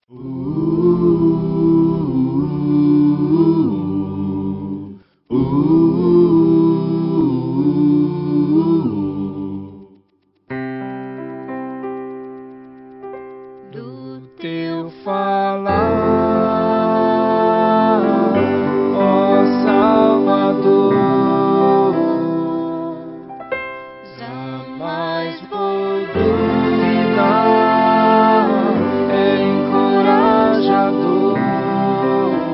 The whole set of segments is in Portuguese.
Do teu falar, ó Salvador, jamais vou duvidar, é encorajador.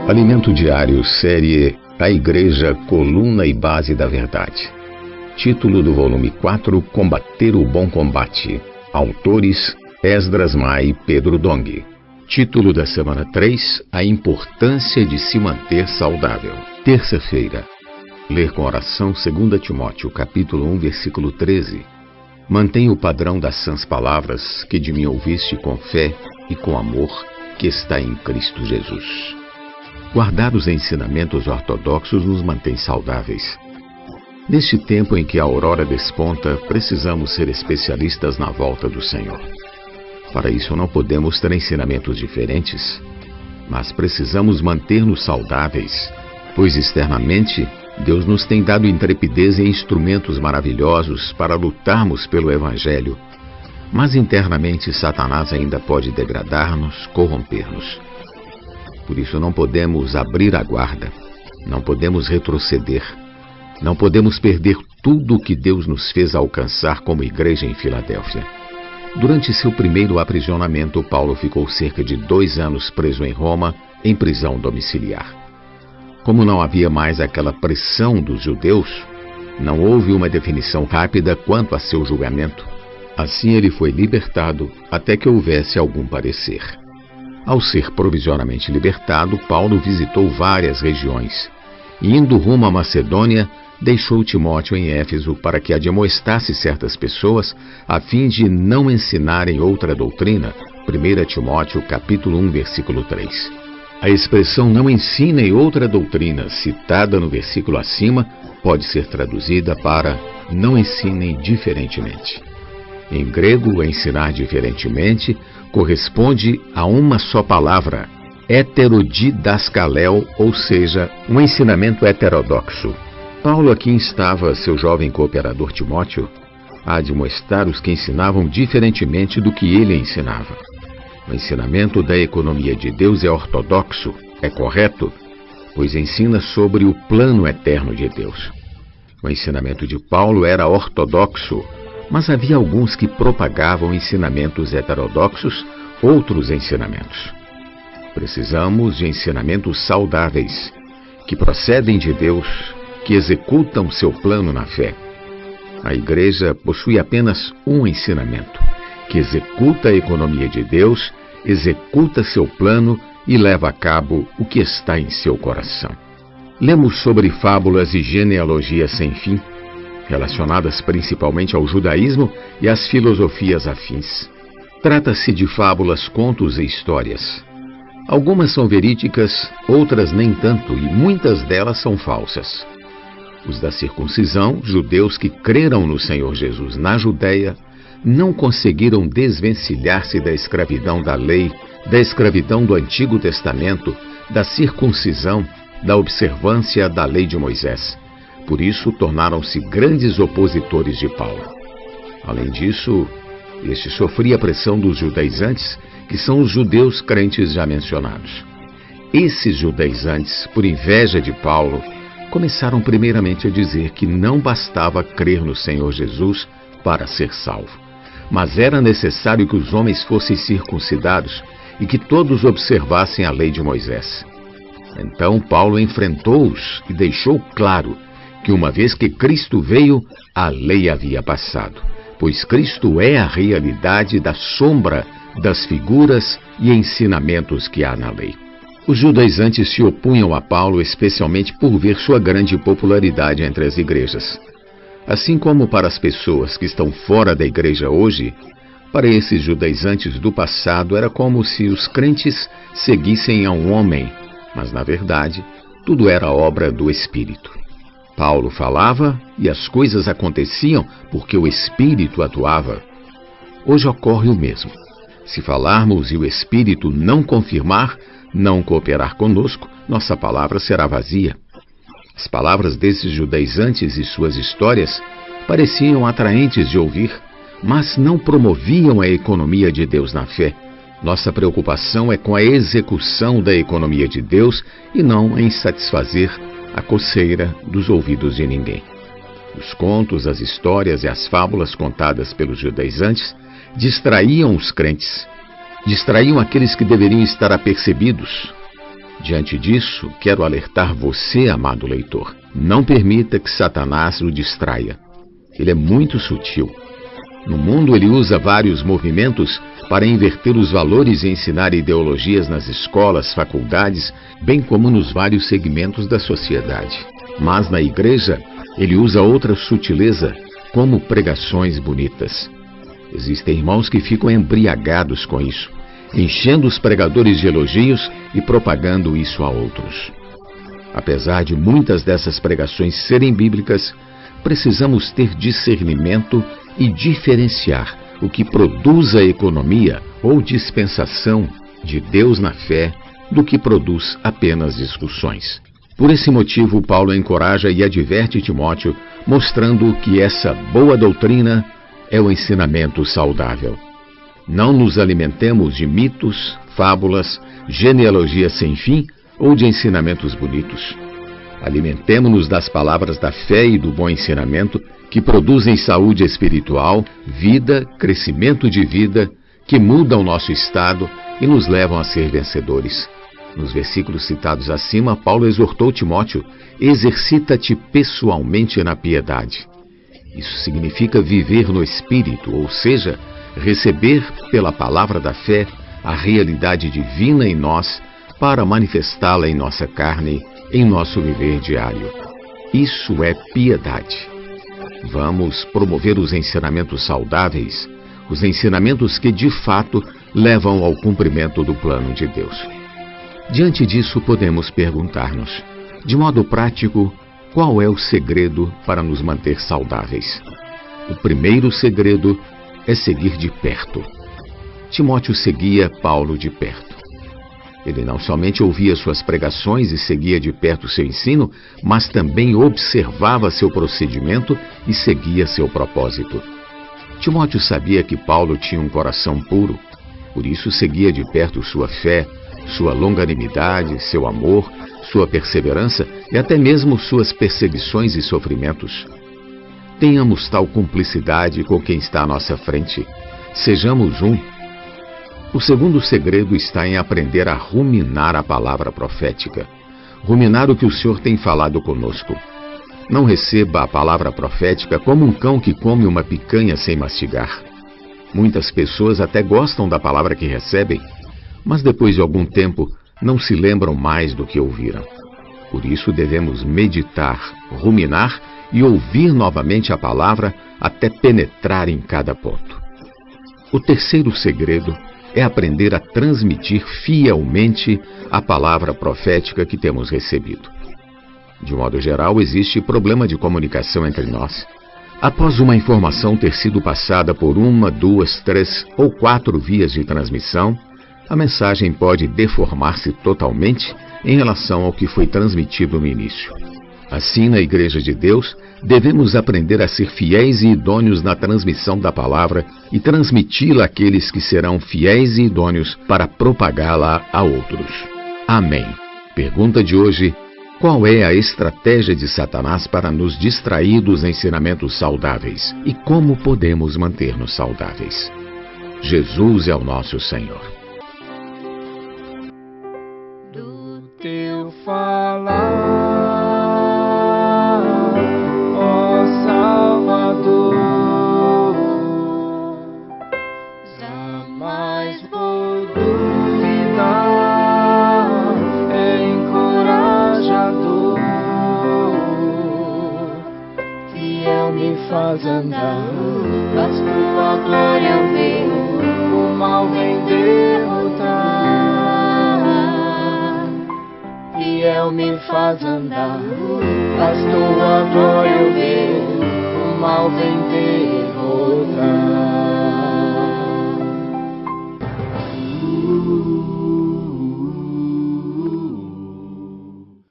Alimento Diário, série A Igreja, Coluna e Base da Verdade. Título do volume 4, Combater o Bom Combate. Autores Esdras Mai e Pedro Dong. Título da semana 3, A Importância de se manter saudável. Terça-feira. Ler com oração 2 Timóteo, capítulo 1, versículo 13. Mantenha o padrão das sãs palavras que de mim ouviste com fé e com amor que está em Cristo Jesus. Guardar os ensinamentos ortodoxos nos mantém saudáveis. Neste tempo em que a aurora desponta, precisamos ser especialistas na volta do Senhor. Para isso não podemos ter ensinamentos diferentes, mas precisamos manter-nos saudáveis, pois externamente Deus nos tem dado intrepidez e instrumentos maravilhosos para lutarmos pelo Evangelho, mas internamente Satanás ainda pode degradar-nos, corromper-nos. Por isso não podemos abrir a guarda, não podemos retroceder, não podemos perder tudo o que Deus nos fez alcançar como igreja em Filadélfia. Durante seu primeiro aprisionamento, Paulo ficou cerca de 2 anos preso em Roma, em prisão domiciliar. Como não havia mais aquela pressão dos judeus, não houve uma definição rápida quanto a seu julgamento. Assim ele foi libertado até que houvesse algum parecer. Ao ser provisoriamente libertado, Paulo visitou várias regiões e, indo rumo à Macedônia, deixou Timóteo em Éfeso para que admoestasse certas pessoas a fim de não ensinarem outra doutrina. 1 Timóteo capítulo 1, versículo 3. A expressão não ensinem outra doutrina, citada no versículo acima, pode ser traduzida para não ensinem diferentemente. Em grego, ensinar diferentemente corresponde a uma só palavra, heterodidascaléu, ou seja, um ensinamento heterodoxo. Paulo aqui instava seu jovem cooperador Timóteo a admoestar os que ensinavam diferentemente do que ele ensinava. O ensinamento da economia de Deus é ortodoxo, é correto, pois ensina sobre o plano eterno de Deus. O ensinamento de Paulo era ortodoxo, mas havia alguns que propagavam ensinamentos heterodoxos, outros ensinamentos. Precisamos de ensinamentos saudáveis, que procedem de Deus, que executam seu plano na fé. A igreja possui apenas um ensinamento, que executa a economia de Deus, executa seu plano e leva a cabo o que está em seu coração. Lemos sobre fábulas e genealogias sem fim, relacionadas principalmente ao judaísmo e às filosofias afins. Trata-se de fábulas, contos e histórias. Algumas são verídicas, outras nem tanto, e muitas delas são falsas. Os da circuncisão, judeus que creram no Senhor Jesus na Judéia, não conseguiram desvencilhar-se da escravidão da lei, da escravidão do Antigo Testamento, da circuncisão, da observância da lei de Moisés. Por isso, tornaram-se grandes opositores de Paulo. Além disso, este sofria a pressão dos judaizantes, que são os judeus crentes já mencionados. Esses judaizantes, por inveja de Paulo, começaram primeiramente a dizer que não bastava crer no Senhor Jesus para ser salvo, mas era necessário que os homens fossem circuncidados e que todos observassem a lei de Moisés. Então Paulo enfrentou-os e deixou claro que uma vez que Cristo veio, a lei havia passado, pois Cristo é a realidade da sombra das figuras e ensinamentos que há na lei. Os judaizantes se opunham a Paulo especialmente por ver sua grande popularidade entre as igrejas. Assim como para as pessoas que estão fora da igreja hoje, para esses judaizantes do passado era como se os crentes seguissem a um homem, mas na verdade tudo era obra do Espírito. Paulo falava e as coisas aconteciam porque o Espírito atuava. Hoje ocorre o mesmo. Se falarmos e o Espírito não confirmar, não cooperar conosco, nossa palavra será vazia. As palavras desses judaizantes e suas histórias pareciam atraentes de ouvir, mas não promoviam a economia de Deus na fé. Nossa preocupação é com a execução da economia de Deus e não em satisfazer a coceira dos ouvidos de ninguém. Os contos, as histórias e as fábulas contadas pelos judaizantes distraíam os crentes, distraíam aqueles que deveriam estar apercebidos. Diante disso, quero alertar você, amado leitor. Não permita que Satanás o distraia. Ele é muito sutil. No mundo, ele usa vários movimentos para inverter os valores e ensinar ideologias nas escolas, faculdades, bem como nos vários segmentos da sociedade. Mas na igreja, ele usa outra sutileza, como pregações bonitas. Existem irmãos que ficam embriagados com isso, enchendo os pregadores de elogios e propagando isso a outros. Apesar de muitas dessas pregações serem bíblicas, precisamos ter discernimento e diferenciar o que produz a economia ou dispensação de Deus na fé do que produz apenas discussões. Por esse motivo, Paulo encoraja e adverte Timóteo, mostrando que essa boa doutrina é o ensinamento saudável. Não nos alimentemos de mitos, fábulas, genealogias sem fim ou de ensinamentos bonitos. Alimentemo-nos das palavras da fé e do bom ensinamento que produzem saúde espiritual, vida, crescimento de vida, que mudam o nosso estado e nos levam a ser vencedores. Nos versículos citados acima, Paulo exortou Timóteo: exercita-te pessoalmente na piedade. Isso significa viver no Espírito, ou seja, receber pela palavra da fé a realidade divina em nós para manifestá-la em nossa carne, em nosso viver diário. Isso é piedade. Vamos promover os ensinamentos saudáveis, os ensinamentos que de fato levam ao cumprimento do plano de Deus. Diante disso, podemos perguntar-nos, de modo prático, qual é o segredo para nos manter saudáveis? O primeiro segredo é seguir de perto. Timóteo seguia Paulo de perto. Ele não somente ouvia suas pregações e seguia de perto seu ensino, mas também observava seu procedimento e seguia seu propósito. Timóteo sabia que Paulo tinha um coração puro, por isso seguia de perto sua fé, sua longanimidade, seu amor, sua perseverança e até mesmo suas perseguições e sofrimentos. Tenhamos tal cumplicidade com quem está à nossa frente. Sejamos um. O segundo segredo está em aprender a ruminar a palavra profética. Ruminar o que o Senhor tem falado conosco. Não receba a palavra profética como um cão que come uma picanha sem mastigar. Muitas pessoas até gostam da palavra que recebem, mas depois de algum tempo não se lembram mais do que ouviram. Por isso devemos meditar, ruminar e ouvir novamente a palavra até penetrar em cada ponto. O terceiro segredo é aprender a transmitir fielmente a palavra profética que temos recebido. De modo geral, existe problema de comunicação entre nós. Após uma informação ter sido passada por 1, 2, 3 ou 4 vias de transmissão, a mensagem pode deformar-se totalmente em relação ao que foi transmitido no início. Assim, na Igreja de Deus, devemos aprender a ser fiéis e idôneos na transmissão da palavra e transmiti-la àqueles que serão fiéis e idôneos para propagá-la a outros. Amém. Pergunta de hoje: qual é a estratégia de Satanás para nos distrair dos ensinamentos saudáveis? E como podemos manter-nos saudáveis? Jesus é o nosso Senhor. Do teu falar, ó Salvador, jamais vou duvidar, é encorajador, fiel me faz andar, faz tua glória eu ver, o mal vem derrotar. Fiel me faz andar, faz tua glória eu ver, o mal vem derrotar.